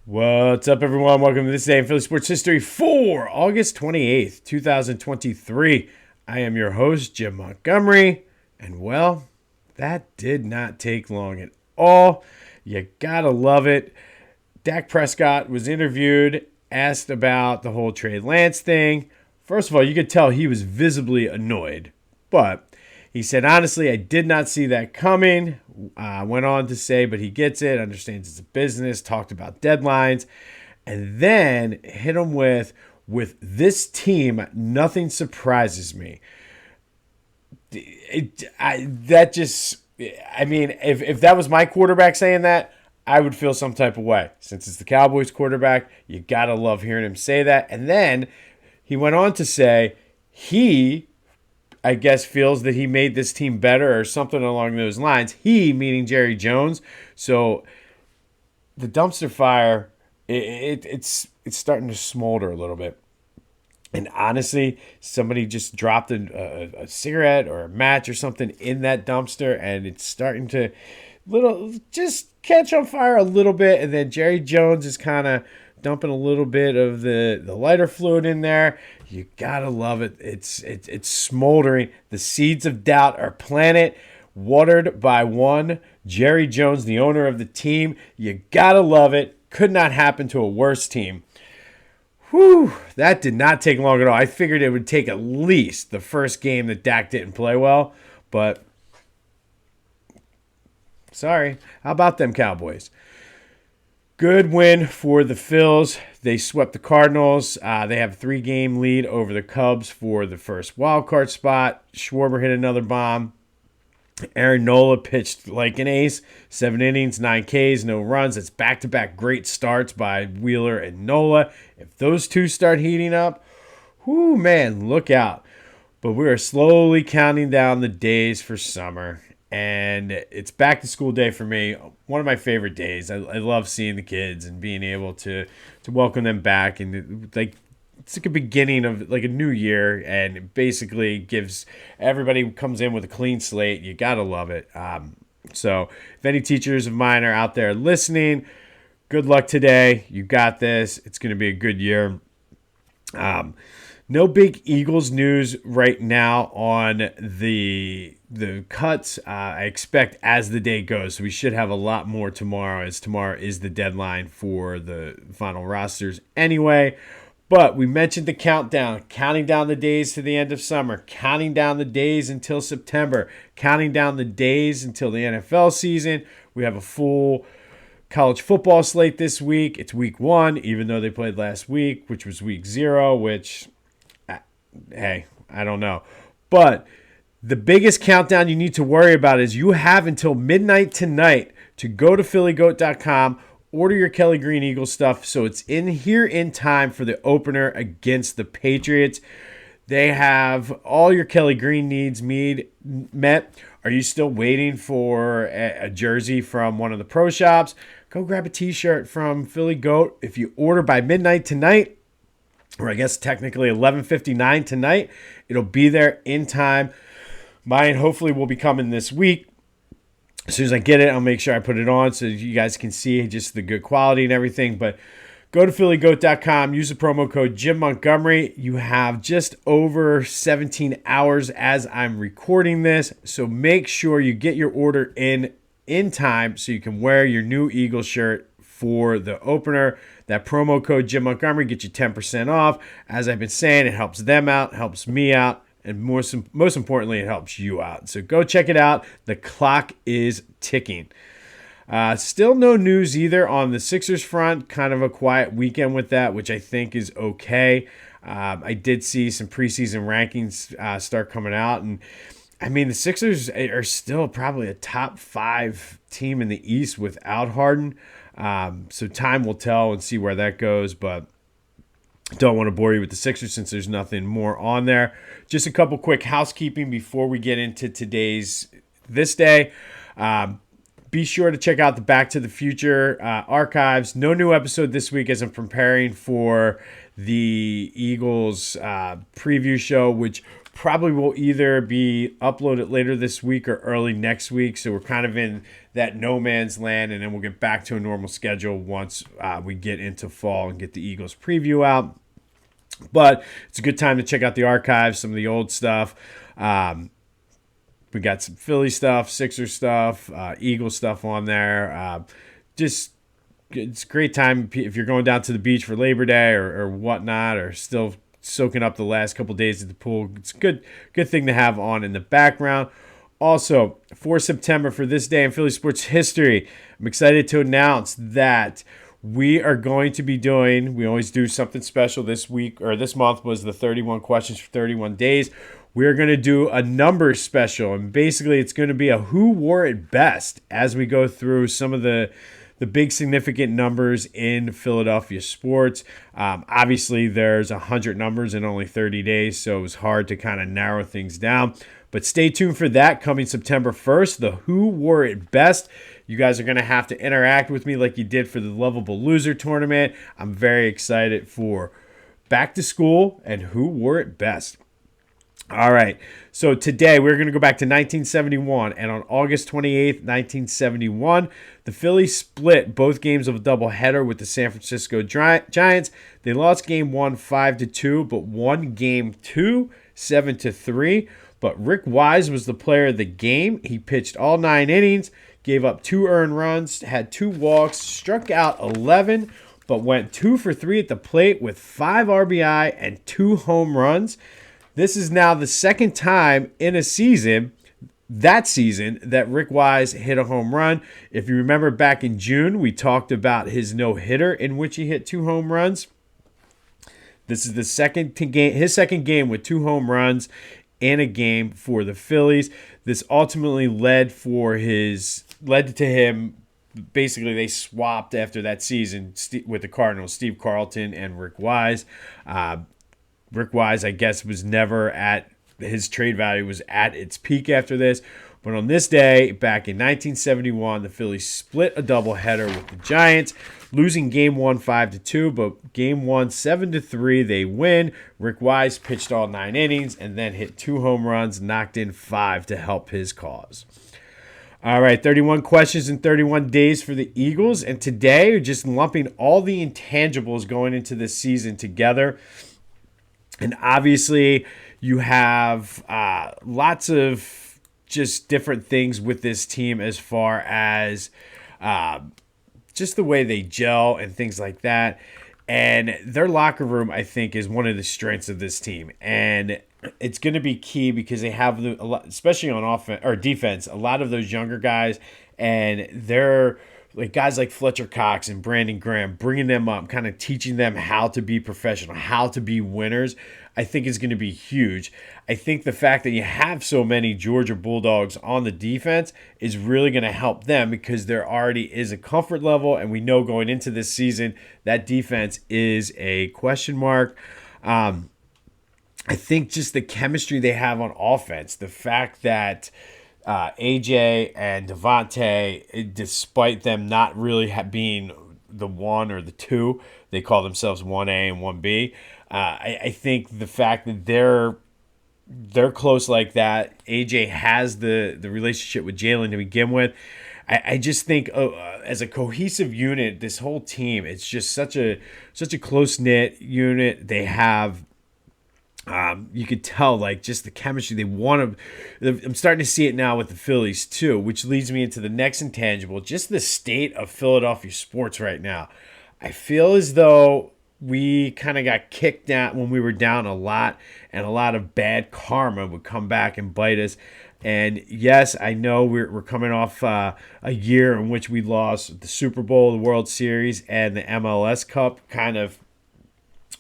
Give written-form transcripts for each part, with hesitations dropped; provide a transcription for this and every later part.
What's up, everyone? Welcome to this day in Philly sports history for August 28th, 2023. I am your host, Jim Montgomery, and well, that did not take long at all. You gotta love it. Dak Prescott was interviewed, asked about the whole Trey Lance thing. First of all, you could tell he was visibly annoyed, but he said, honestly, I did not see that coming. Went on to say, but he gets it, understands it's a business, talked about deadlines, and then hit him with this team, nothing surprises me. If that was my quarterback saying that, I would feel some type of way. Since it's the Cowboys quarterback, you got to love hearing him say that. And then he went on to say I guess, feels that he made this team better or something along those lines. He, meaning Jerry Jones. So the dumpster fire, it's starting to smolder a little bit. And honestly, somebody just dropped a cigarette or a match or something in that dumpster, and it's starting to just catch on fire a little bit. And then Jerry Jones is kind of dumping a little bit of the lighter fluid in there. You gotta love it. It's smoldering. The seeds of doubt are planted, watered by one Jerry Jones, the owner of the team. You gotta love it. Could not happen to a worse team. Whew, that did not take long at all. I figured it would take at least the first game that Dak didn't play well, but sorry. How about them Cowboys? Good win for the Phillies. They swept the Cardinals. They have a 3-game lead over the Cubs for the first wild card spot. Schwarber hit another bomb. Aaron Nola pitched like an ace. 7 innings, 9 Ks, no runs. It's back-to-back great starts by Wheeler and Nola. If those two start heating up, whoo, man, look out. But we are slowly counting down the days for summer. And it's back to school day for me. One of my favorite days. I love seeing the kids and being able to welcome them back. And it's like a beginning of like a new year, and it basically gives everybody comes in with a clean slate. You gotta love it. So if any teachers of mine are out there listening, good luck today. You got this. It's gonna be a good year. No big Eagles news right now on the cuts. I expect as the day goes. So we should have a lot more tomorrow, as tomorrow is the deadline for the final rosters anyway. But we mentioned the countdown, counting down the days to the end of summer, counting down the days until September, counting down the days until the NFL season. We have a full college football slate this week. It's week 1, even though they played last week, which was week 0, which, hey, I don't know. But the biggest countdown you need to worry about is you have until midnight tonight to go to phillygoat.com, order your Kelly Green Eagles stuff so it's in here in time for the opener against the Patriots. They have all your Kelly Green needs met. Are you still waiting for a jersey from one of the pro shops? Go grab a t-shirt from Philly Goat. If you order by midnight tonight, or I guess technically 11:59 tonight, it'll be there in time. Mine hopefully will be coming this week. As soon as I get it, I'll make sure I put it on so you guys can see just the good quality and everything. But go to phillygoat.com, use the promo code Jim Montgomery. You have just over 17 hours as I'm recording this. So make sure you get your order in time so you can wear your new Eagles shirt for the opener. That promo code Jim Montgomery gets you 10% off. As I've been saying, it helps them out, helps me out, and most importantly, it helps you out. So go check it out. The clock is ticking. Still no news either on the Sixers front. Kind of a quiet weekend with that, which I think is okay. I did see some preseason rankings start coming out. And, I mean, the Sixers are still probably a top 5 team in the East without Harden. So time will tell and see where that goes. But don't want to bore you with the Sixers since there's nothing more on there. Just a couple quick housekeeping before we get into this day. Be sure to check out the Back to the Future archives. No new episode this week as I'm preparing for the Eagles preview show, which probably will either be uploaded later this week or early next week. So we're kind of in that no man's land, and then we'll get back to a normal schedule once we get into fall and get the Eagles preview out. But it's a good time to check out the archives, some of the old stuff. We got some Philly stuff, Sixer stuff, Eagle stuff on there. Just it's a great time if you're going down to the beach for Labor Day or whatnot, or still soaking up the last couple days at the pool. It's a good thing to have on in the background. Also, for September, for this day in Philly sports history, I'm excited to announce that we are going to be doing, we always do something special this week, or this month was the 31 questions for 31 days. We're going to do a numbers special, and basically it's going to be a who wore it best as we go through some of the big significant numbers in Philadelphia sports. Obviously, there's 100 numbers in only 30 days, so it was hard to kind of narrow things down. But stay tuned for that coming September 1st, the who wore it best. You guys are going to have to interact with me like you did for the Lovable Loser tournament. I'm very excited for back to school and who wore it best. All right, so today we're going to go back to 1971, and on August 28th, 1971, the Phillies split both games of a doubleheader with the San Francisco Giants. They lost Game 1 5-2, but won Game 2 7-3. But Rick Wise was the player of the game. He pitched all 9 innings, gave up 2 earned runs, had 2 walks, struck out 11, but went 2 for 3 at the plate with 5 RBI and 2 home runs. This is now the second time in a season, that Rick Wise hit a home run. If you remember back in June, we talked about his no-hitter in which he hit 2 home runs. This is his second game with 2 home runs in a game for the Phillies. This ultimately led to him. Basically, they swapped after that season with the Cardinals, Steve Carlton and Rick Wise. Rick Wise, I guess, was never at his trade value was at its peak after this. But on this day, back in 1971, the Phillies split a doubleheader with the Giants, losing Game 1 5-2, but Game 1 7-3, they win. Rick Wise pitched all 9 innings and then hit 2 home runs, knocked in 5 to help his cause. All right, 31 questions in 31 days for the Eagles. And today, we're just lumping all the intangibles going into this season together. And obviously, you have lots of just different things with this team as far as just the way they gel and things like that. And their locker room, I think, is one of the strengths of this team. And it's going to be key because they have, especially on offense or defense, a lot of those younger guys, and they're like guys like Fletcher Cox and Brandon Graham, bringing them up, kind of teaching them how to be professional, how to be winners, I think is going to be huge. I think the fact that you have so many Georgia Bulldogs on the defense is really going to help them because there already is a comfort level, and we know going into this season that defense is a question mark. I think just the chemistry they have on offense, the fact that AJ and Devontae, despite them not really being the 1 or the 2, they call themselves 1A and 1B. I think the fact that they're close like that, AJ has the relationship with Jalen to begin with. I just think as a cohesive unit, this whole team, it's just such a close-knit unit. They have you could tell, like, just the chemistry they want to. I'm starting to see it now with the Phillies too, which leads me into the next intangible, just the state of Philadelphia sports right now. I feel as though we kind of got kicked out when we were down a lot, and a lot of bad karma would come back and bite us. And yes, I know we're coming off a year in which we lost the Super Bowl, the World Series, and the MLS Cup kind of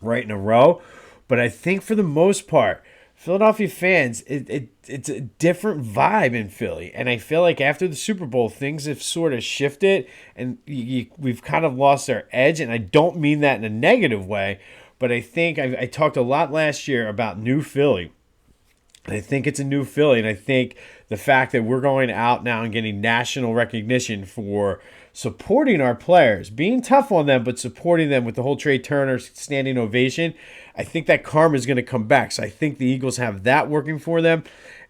right in a row. But I think for the most part, Philadelphia fans, it's a different vibe in Philly. And I feel like after the Super Bowl, things have sort of shifted, and we've kind of lost our edge. And I don't mean that in a negative way, but I think I talked a lot last year about New Philly. And I think it's a new Philly, and I think the fact that we're going out now and getting national recognition for supporting our players, being tough on them, but supporting them with the whole Trey Turner standing ovation, I think that karma is going to come back. So I think the Eagles have that working for them.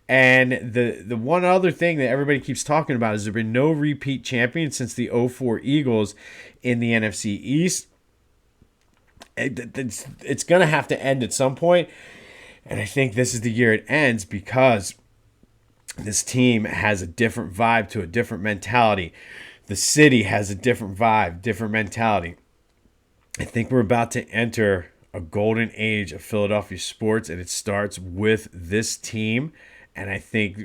And the one other thing that everybody keeps talking about is there been no repeat champion since the '04 Eagles in the NFC East. It's going to have to end at some point. And I think this is the year it ends because this team has a different vibe to a different mentality. The city has a different vibe, different mentality. I think we're about to enter a golden age of Philadelphia sports, and it starts with this team. And I think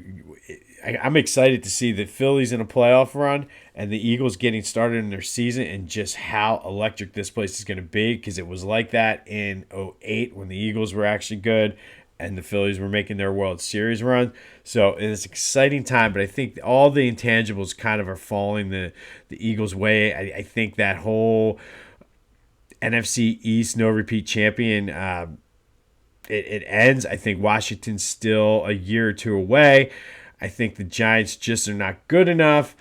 I'm excited to see the Phillies in a playoff run and the Eagles getting started in their season and just how electric this place is going to be, because it was like that in '08 when the Eagles were actually good and the Phillies were making their World Series run. So it's an exciting time, but I think all the intangibles kind of are falling the Eagles' way. I think that whole NFC East no repeat champion, it ends. I think Washington's still a year or two away. I think the Giants just are not good enough.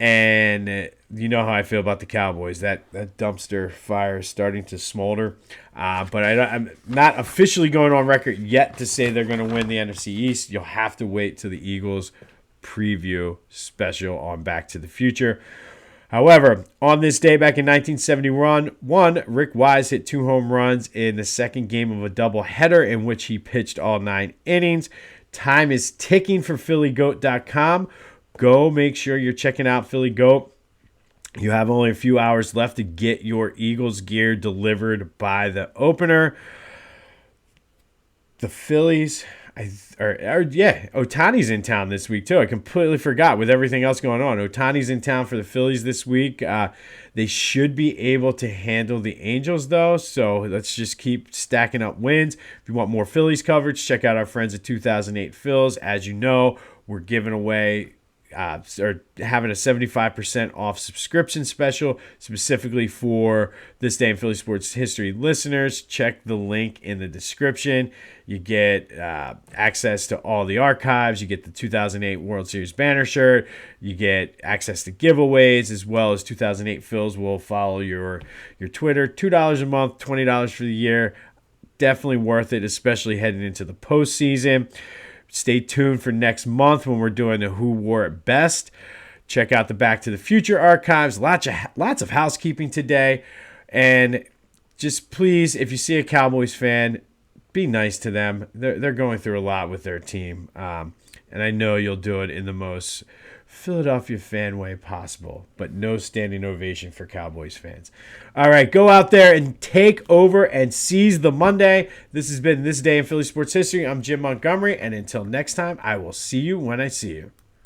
And you know how I feel about the Cowboys. That dumpster fire is starting to smolder. But I'm not officially going on record yet to say they're going to win the NFC East. You'll have to wait till the Eagles preview special on Back to the Future. However, on this day back in 1971, Rick Wise hit 2 home runs in the second game of a doubleheader in which he pitched all 9 innings. Time is ticking for PhillyGoat.com. Go make sure you're checking out Philly Goat. You have only a few hours left to get your Eagles gear delivered by the opener. The Phillies, Ohtani's in town this week too. I completely forgot with everything else going on. Ohtani's in town for the Phillies this week. They should be able to handle the Angels though, so let's just keep stacking up wins. If you want more Phillies coverage, check out our friends at 2008 Phils. As you know, we're giving away or having a 75% off subscription special specifically for This Day in Philly Sports History listeners. Check the link in the description. You get access to all the archives. You get the 2008 World Series banner shirt. You get access to giveaways, as well as 2008 Phils will follow your Twitter. $2 a month, $20 for the year. Definitely worth it, especially heading into the postseason. Stay tuned for next month when we're doing the Who Wore It Best. Check out the Back to the Future archives. Lots of housekeeping today. And just please, if you see a Cowboys fan, be nice to them. They're going through a lot with their team. And I know you'll do it in the most Philadelphia fan way possible, but no standing ovation for Cowboys fans. All right, go out there and take over and seize the Monday. This has been This Day in Philly Sports History. I'm Jim Montgomery, and until next time, I will see you when I see you.